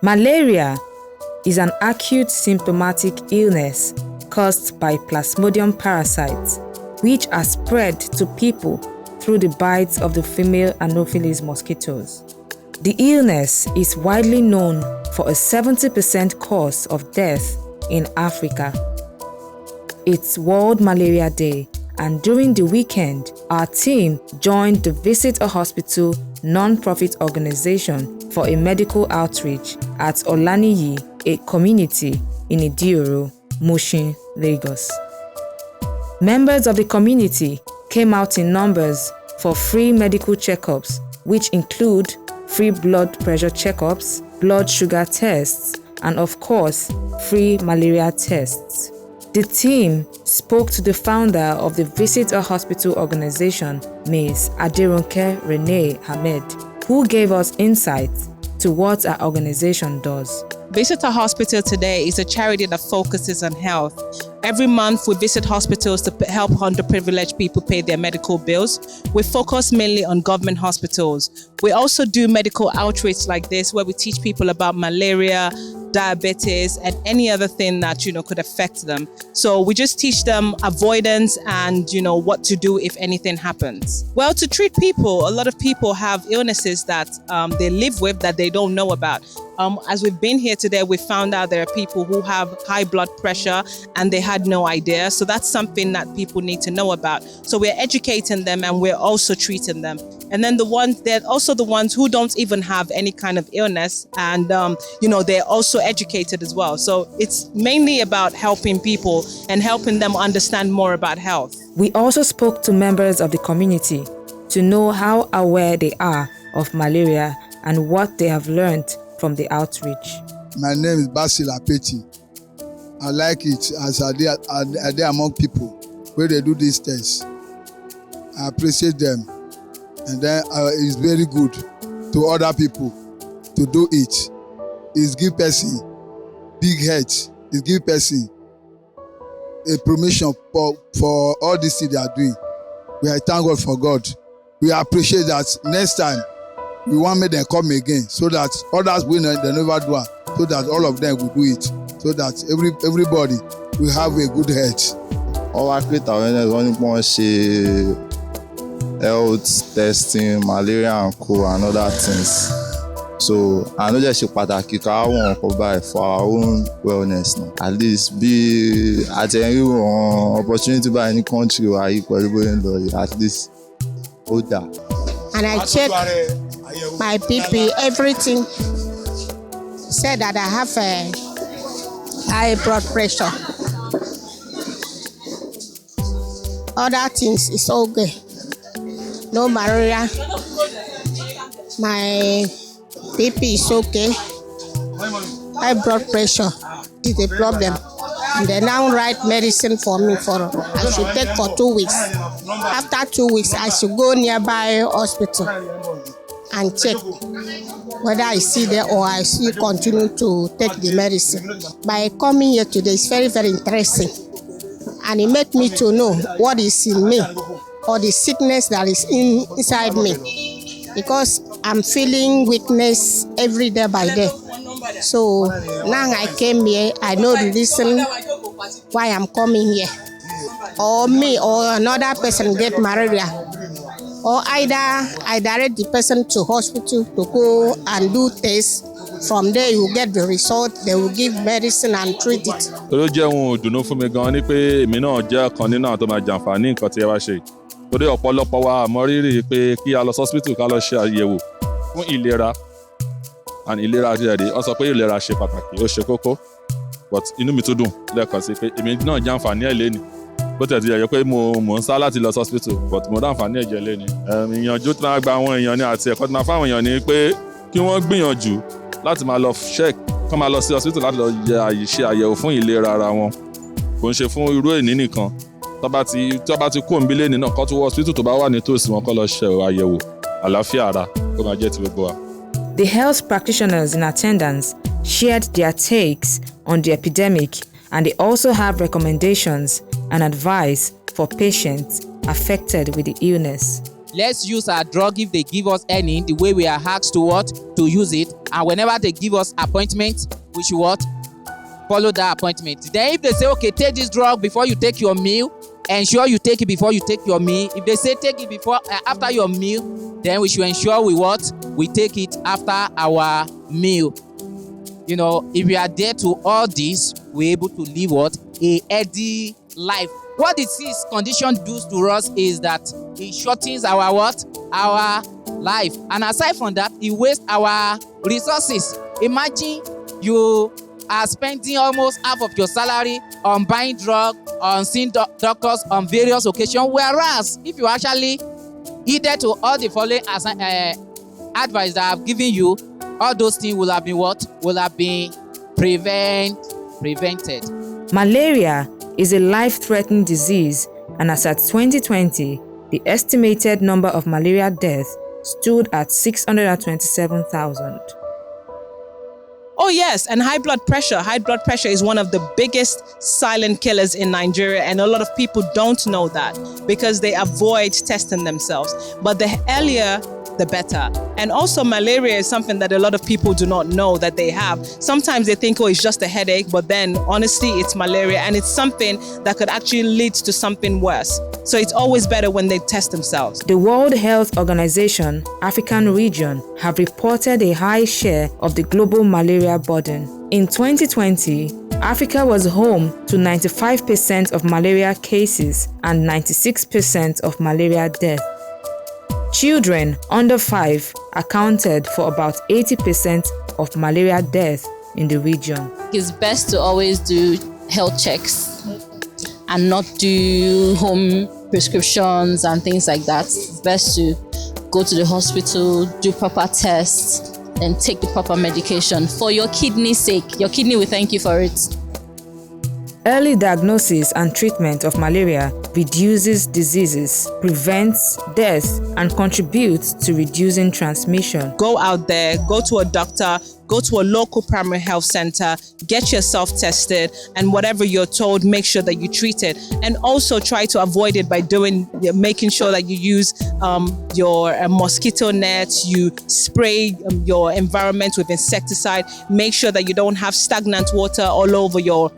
Malaria is an acute symptomatic illness caused by Plasmodium parasites, which are spread to people through the bites of the female Anopheles mosquitoes. The illness is widely known for a 70% cause of death in Africa. It's World Malaria Day, and during the weekend, our team joined the Visit a Hospital non-profit organization for a medical outreach at Olaniyi, a community in Idioro, Mushin, Lagos. Members of the community came out in numbers for free medical checkups, which include free blood pressure checkups, blood sugar tests, and of course, free malaria tests. The team spoke to the founder of the Visit a Hospital organization, Ms. Aderonke Renee Ahmed, who gave us insights to what our organization does. Visit a Hospital today is a charity that focuses on health. Every month we visit hospitals to help underprivileged people pay their medical bills. We focus mainly on government hospitals. We also do medical outreach like this where we teach people about malaria, diabetes, and any other thing that, could affect them. So we just teach them avoidance and, what to do if anything happens. Well, to treat people, a lot of people have illnesses that they live with that they don't know about. As we've been here today, we found out there are people who have high blood pressure and they had no idea. So that's something that people need to know about. So we're educating them and we're also treating them. And then they're also the ones who don't even have any kind of illness and, they're also educated as well. So it's mainly about helping people and helping them understand more about health. We also spoke to members of the community to know how aware they are of malaria and what they have learned from the outreach. My name is Basil Apeti. I like it as I dey among people where they do these tests. I appreciate them. And then it's very good to other people to do it. It's give person big head. It give person a promotion for all this thing they are doing. We are thank God for God. We appreciate that next time we want make them come again so that others will they never do it, so that all of them will do it, so that everybody will have a good health. All I create awareness only one say health testing, malaria and co and other things. So I know just pataki ka won ko buy for our own wellness now. At least be at any opportunity by any country or at least hold that. And I check my BP, everything said that I have a high blood pressure. Other things is okay. No malaria. My BP is okay. High blood pressure is a problem. And they now write medicine for me I should take for 2 weeks. After 2 weeks, I should go nearby hospital and check whether I see there or I still continue to take the medicine. By coming here today, it's very, very interesting. And it made me to know what is in me or the sickness that is inside me. Because I'm feeling weakness every day by day. So now I came here, I know the reason why I'm coming here. Or me or another person get malaria. Or either I direct the person to hospital to go and do tests. From there you get the result, they will give medicine and treat it. Ó jẹ́ ohun ìdùnnú fún mi gan ni pé èmi náà jẹ́ kan nínú àwọn tó máa jàǹfààní nǹkan tí ẹ wá ṣe. Torí ọ̀pọ̀lọpọ̀ wa mọ rírì pé kí a lọ hospital ká lọ ṣe àyẹ̀wò fún ìlera. And ìlera ti ẹ̀rí, wọ́n sọ pé ìlera ṣe pàtàkì, ó ṣe kókó. But inú mi tún dùn lẹ́ẹ̀kan sí pé èmi náà jàǹfààní ẹ̀ léni. Bó tẹ̀ ti yẹ pé mo ń sá láti lọ hospital, but mo dáǹfààní ẹ̀jẹ̀ léni. Ìyànjú tí wọ́n gba àwọn èèyàn ní àti ẹ̀kọ́ tí wọ́n fáwọn èèyàn ní pé kí wọ́n gbìyànjú láti máa lọ check, kán máa lọ sí hospital láti lọ ṣe àyẹ̀wò fún ìlera ara wọn. Kò ń ṣe fún irú èní nìkan. Tó bá ti kó ń bí léni náà, kó tún wọ hospital tó bá wà nítòsí wọn kó lọ ṣe àyẹ̀wò àlàáfíà ara kó máa jẹ́ ti gbogbo wa. The health practitioners in attendance shared their takes on the epidemic, and they also have recommendations and advice for patients affected with the illness. let's use our drug if they give us any, the way we are asked to what? To use it. And whenever they give us appointment, we should what? Follow that appointment. Then if they say, okay, take this drug before you take your meal, ensure you take it before you take your meal. If they say take it before after your meal, then we should ensure we what? We take it after our meal. You know, if we are there to all this, we're able to live what? A healthy life. What this condition does to us is that it shortens our what? Our life. And aside from that, it wastes our resources. Imagine you are spending almost half of your salary on buying drugs, on seeing doctors on various occasions, whereas if you actually heeded to all the following advice that I've given you, all those things will have been what? Will have been prevented. Malaria is a life-threatening disease, and as at 2020, the estimated number of malaria deaths stood at 627,000. Oh yes, and high blood pressure. High blood pressure is one of the biggest silent killers in Nigeria, and a lot of people don't know that because they avoid testing themselves. But the earlier, the better. And also malaria is something that a lot of people do not know that they have. Sometimes they think, oh, it's just a headache, but then honestly, it's malaria, and it's something that could actually lead to something worse. So it's always better when they test themselves. The World Health Organization, African region, have reported a high share of the global malaria burden. In 2020, Africa was home to 95% of malaria cases and 96% of malaria deaths. Children under 5 accounted for about 80% of malaria deaths in the region. It's best to always do health checks and not do home prescriptions and things like that. It's best to go to the hospital, do proper tests, and take the proper medication for your kidney's sake. Your kidney will thank you for it. Early diagnosis and treatment of malaria reduces diseases, prevents death, and contributes to reducing transmission. Go out there, go to a doctor, go to a local primary health center, get yourself tested, and whatever you're told, make sure that you treat it. And also try to avoid it by making sure that you use your mosquito nets, you spray your environment with insecticide, make sure that you don't have stagnant water all over your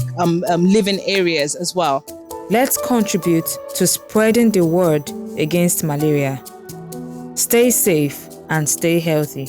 living areas as well. Let's contribute to spreading the word against malaria. Stay safe and stay healthy.